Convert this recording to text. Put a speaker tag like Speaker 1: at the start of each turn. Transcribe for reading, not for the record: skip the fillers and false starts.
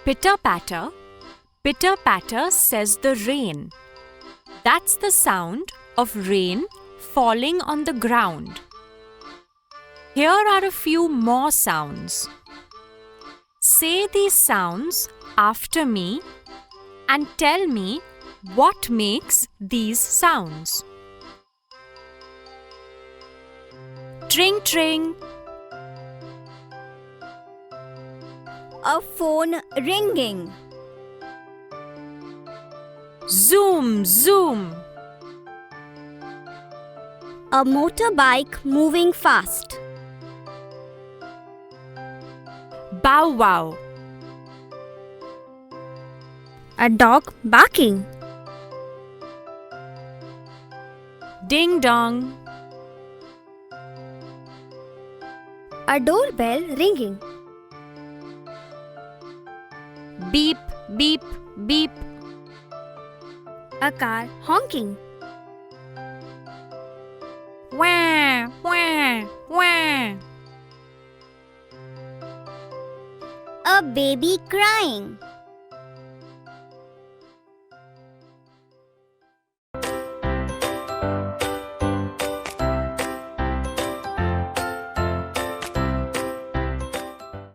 Speaker 1: Pitter patter, says the rain. That's the sound of rain falling on the ground. Here are a few more sounds. Say these sounds after me and tell me what makes these sounds. Tring tring.
Speaker 2: A phone ringing.
Speaker 1: Zoom zoom.
Speaker 2: A motorbike moving fast.
Speaker 1: Bow wow.
Speaker 2: A dog barking.
Speaker 1: Ding dong.
Speaker 2: A doorbell ringing.
Speaker 1: Beep beep beep.
Speaker 2: A car honking.
Speaker 1: Wah wah wah.
Speaker 2: A baby crying.